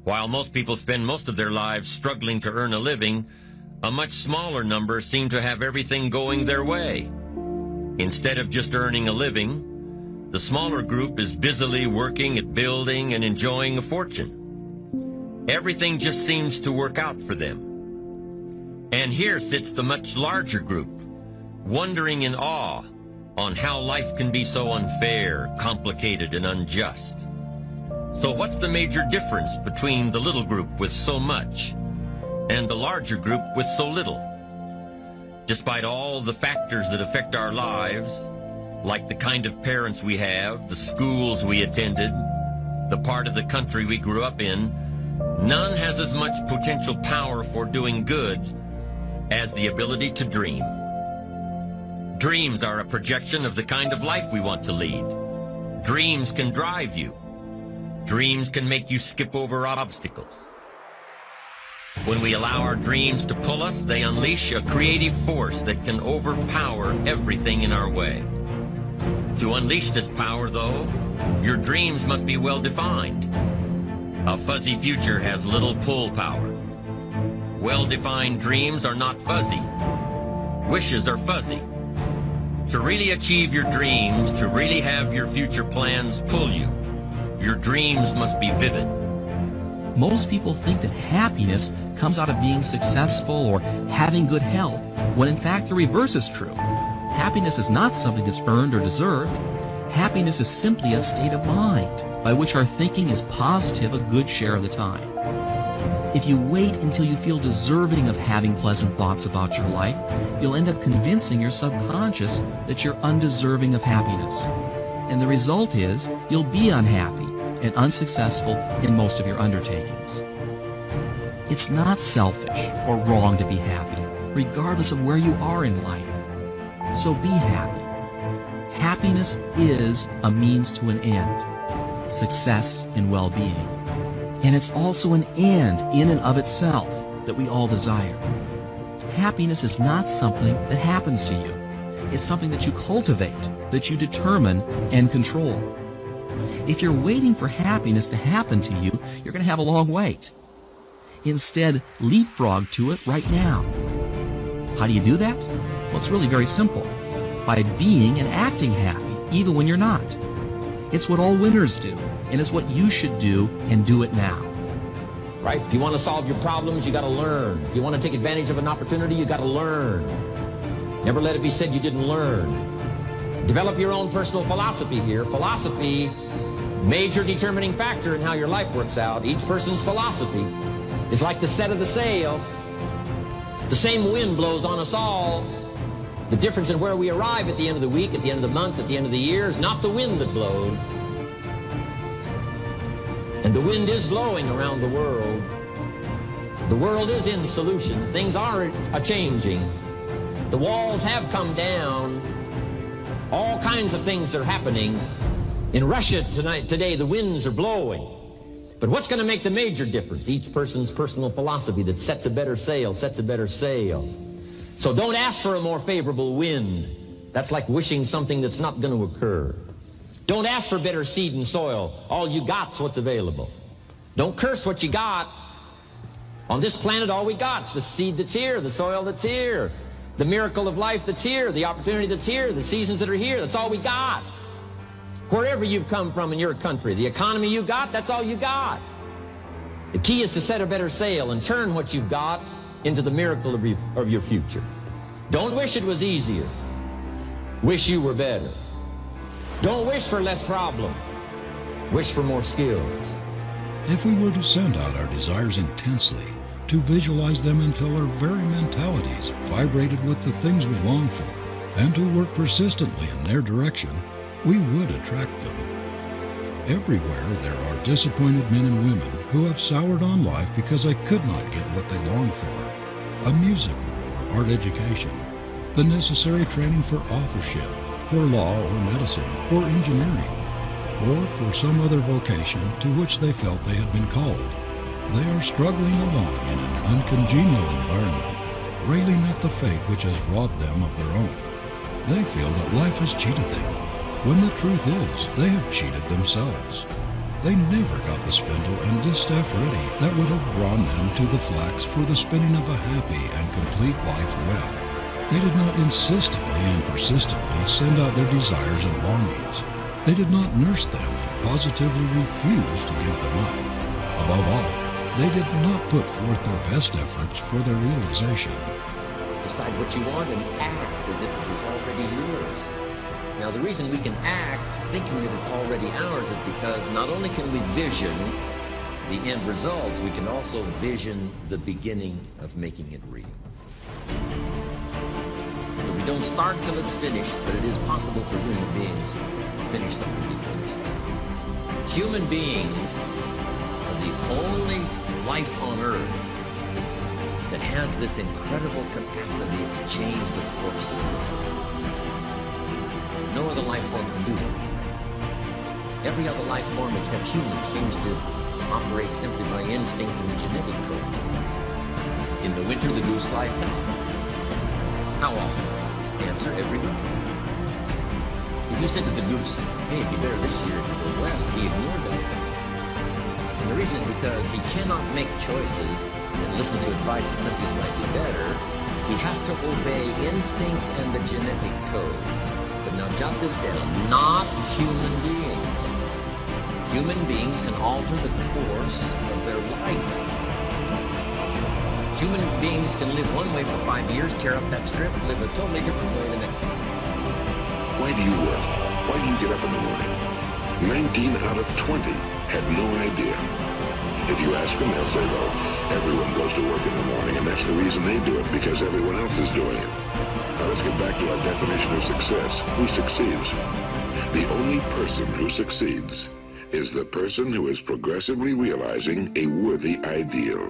While most people spend most of their lives struggling to earn a living, a much smaller number seem to have everything going their way. Instead of just earning a living, the smaller group is busily working at building and enjoying a fortune. Everything just seems to work out for them. And here sits the much larger group, wondering in awe on how life can be so unfair, complicated, and unjust. So what's the major difference between the little group with so much and the larger group with so little? Despite all the factors that affect our lives, like the kind of parents we have, the schools we attended, the part of the country we grew up in, none has as much potential power for doing good as the ability to dream. Dreams are a projection of the kind of life we want to lead. Dreams can drive you. Dreams can make you skip over obstacles. When we allow our dreams to pull us, they unleash a creative force that can overpower everything in our way. To unleash this power, though, your dreams must be well defined. A fuzzy future has little pull power. Well-defined dreams are not fuzzy. Wishes are fuzzy. To really achieve your dreams, to really have your future plans pull you, your dreams must be vivid. Most people think that happiness comes out of being successful or having good health, when in fact the reverse is true. Happiness is not something that's earned or deserved. Happiness is simply a state of mind by which our thinking is positive a good share of the time. If you wait until you feel deserving of having pleasant thoughts about your life, you'll end up convincing your subconscious that you're undeserving of happiness. And the result is you'll be unhappy and unsuccessful in most of your undertakings. It's not selfish or wrong to be happy, regardless of where you are in life. So be happy. Happiness is a means to an end, success and well-being. And it's also an end in and of itself that we all desire. Happiness is not something that happens to you. It's something that you cultivate, that you determine and control. If you're waiting for happiness to happen to you, you're going to have a long wait. Instead, leapfrog to it right now. How do you do that? Well, it's really very simple. By being and acting happy, even when you're not. It's what all winners do, and it's what you should do, and do it now. Right? If you want to solve your problems, you got to learn. If you want to take advantage of an opportunity, you got to learn. Never let it be said you didn't learn. Develop your own personal philosophy here. Philosophy, major determining factor in how your life works out. Each person's philosophy is like the set of the sail. The same wind blows on us all. The difference in where we arrive at the end of the week, at the end of the month, at the end of the year is not the wind that blows. And the wind is blowing around the world. The world is in solution. Things are a-changing. The walls have come down. All kinds of things are happening. In Russia today, the winds are blowing. But what's going to make the major difference? Each person's personal philosophy that sets a better sail, sets a better sail. So don't ask for a more favorable wind. That's like wishing something that's not going to occur. Don't ask for better seed and soil. All you got's what's available. Don't curse what you got. On this planet, all we got's the seed that's here, the soil that's here, the miracle of life that's here, the opportunity that's here, the seasons that are here. That's all we got. Wherever you've come from in your country, the economy you got, that's all you got. The key is to set a better sail and turn what you've got into the miracle of your future. Don't wish it was easier. Wish you were better. Don't wish for less problems. Wish for more skills. If we were to send out our desires intensely, to visualize them until our very mentalities vibrated with the things we long for, and to work persistently in their direction, we would attract them. Everywhere there are disappointed men and women who have soured on life because they could not get what they longed for. A musical or art education, the necessary training for authorship, for law or medicine, or engineering, or for some other vocation to which they felt they had been called. They are struggling along in an uncongenial environment, railing at the fate which has robbed them of their own. They feel that life has cheated them, when the truth is they have cheated themselves. They never got the spindle and distaff ready that would have drawn them to the flax for the spinning of a happy and complete life web. They did not insistently and persistently send out their desires and longings. They did not nurse them and positively refuse to give them up. Above all, they did not put forth their best efforts for their realization. Decide what you want and act as if it was already yours. Now, the reason we can act thinking that it's already ours is because not only can we vision the end results, we can also vision the beginning of making it real. So we don't start till it's finished, but it is possible for human beings to finish something before they start. Human beings are the only life on earth that has this incredible capacity to change the course of the world. No other life form can do that. Every other life form except humans seems to operate simply by instinct and the genetic code. In the winter, the goose flies south. How often? Answer, every winter. If you said to the goose, hey, it'd be better this year to go west, he ignores everything. And the reason is because he cannot make choices and listen to advice that simply might be better. He has to obey instinct and the genetic code. But now jot this down, not human beings. Human beings can alter the course of their life. Human beings can live one way for 5 years, tear up that strip, live a totally different way the next time. Why do you work? Why do you get up in the morning? 19 out of 20 had no idea. If you ask them, they'll say, well, everyone goes to work in the morning, and that's the reason they do it, because everyone else is doing it. Now let's get back to our definition of success. Who succeeds? The only person who succeeds is the person who is progressively realizing a worthy ideal.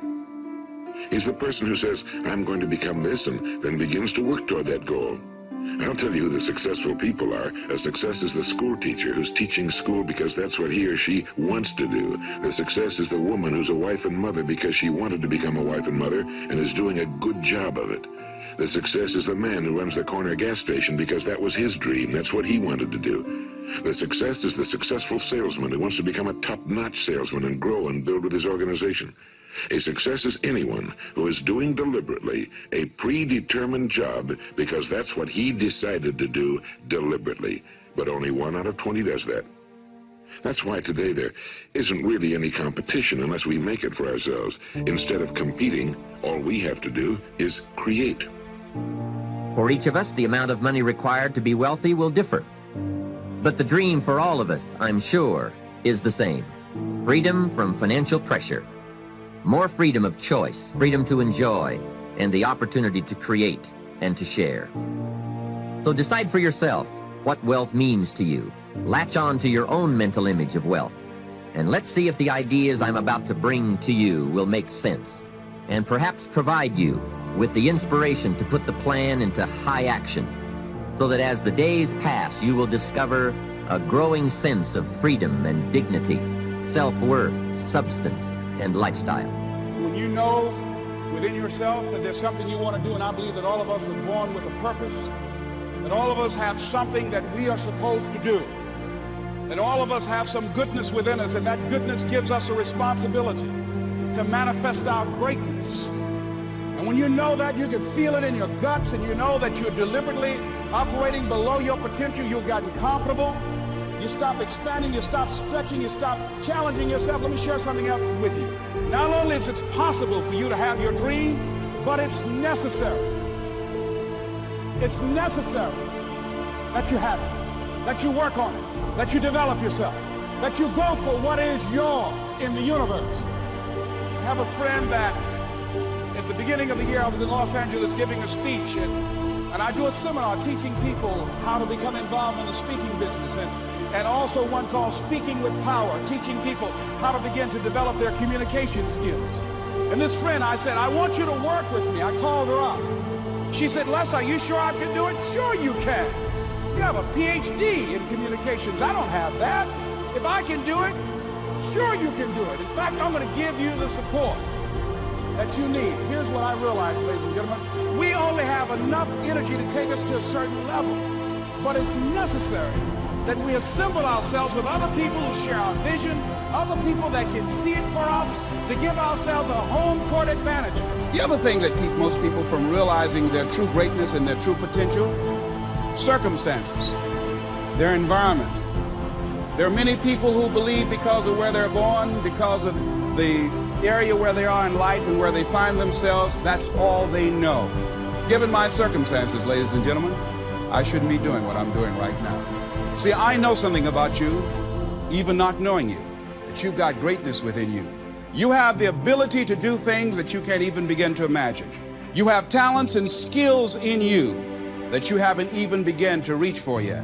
He's the person who says, I'm going to become this, and then begins to work toward that goal. I'll tell you who the successful people are. A success is the school teacher who's teaching school because that's what he or she wants to do. The success is the woman who's a wife and mother because she wanted to become a wife and mother and is doing a good job of it. The success is the man who runs the corner gas station because that was his dream. That's what he wanted to do. The success is the successful salesman who wants to become a top-notch salesman and grow and build with his organization. A success is anyone who is doing deliberately a predetermined job because that's what he decided to do deliberately. But only 1 out of 20 does that. That's why today there isn't really any competition unless we make it for ourselves. Instead of competing, all we have to do is create. For each of us, the amount of money required to be wealthy will differ. But the dream for all of us, I'm sure, is the same. Freedom from financial pressure. More freedom of choice, freedom to enjoy, and the opportunity to create and to share. So decide for yourself what wealth means to you. Latch on to your own mental image of wealth. And let's see if the ideas I'm about to bring to you will make sense, and perhaps provide you with the inspiration to put the plan into high action, so that as the days pass, you will discover a growing sense of freedom and dignity, self-worth, substance, and lifestyle. When you know within yourself that there's something you want to do, and I believe that all of us are born with a purpose, that all of us have something that we are supposed to do, that all of us have some goodness within us, and that goodness gives us a responsibility to manifest our greatness. And when you know that, you can feel it in your guts, and you know that you're deliberately operating below your potential, you've gotten comfortable, you stop expanding, you stop stretching, you stop challenging yourself. Let me share something else with you. Not only is it possible for you to have your dream, but it's necessary. It's necessary that you have it, that you work on it, that you develop yourself, that you go for what is yours in the universe. I have a friend that at the beginning of the year I was in Los Angeles giving a speech, and I do a seminar teaching people how to become involved in the speaking business, and also one called Speaking with Power, teaching people how to begin to develop their communication skills. And this friend, I said, I want you to work with me. I called her up. She said, Les, are you sure I can do it? Sure you can. You have a PhD in communications. I don't have that. If I can do it, sure you can do it. In fact, I'm going to give you the support that you need. Here's what I realized, ladies and gentlemen. We only have enough energy to take us to a certain level, but it's necessary that we assemble ourselves with other people who share our vision, other people that can see it for us, to give ourselves a home court advantage. The other thing that keeps most people from realizing their true greatness and their true potential, circumstances, their environment. There are many people who believe because of where they're born, because of the area where they are in life and where they find themselves, that's all they know. Given my circumstances, ladies and gentlemen, I shouldn't be doing what I'm doing right now. See, I know something about you, even not knowing you, that you've got greatness within you. You have the ability to do things that you can't even begin to imagine. You have talents and skills in you that you haven't even begun to reach for yet.